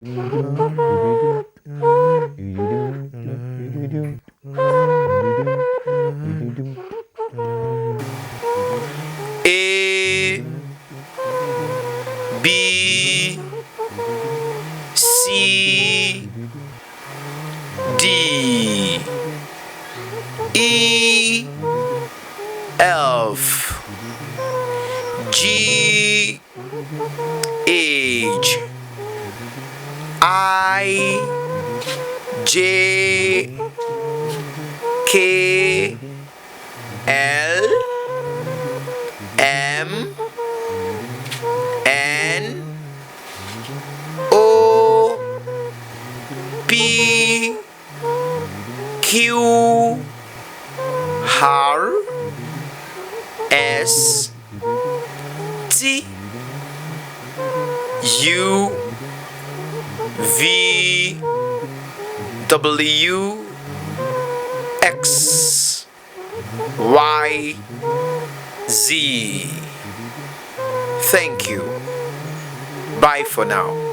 A B C D E F G H I J K L M N O P Q R S T U V W X Y Z. Thank you. Bye for now.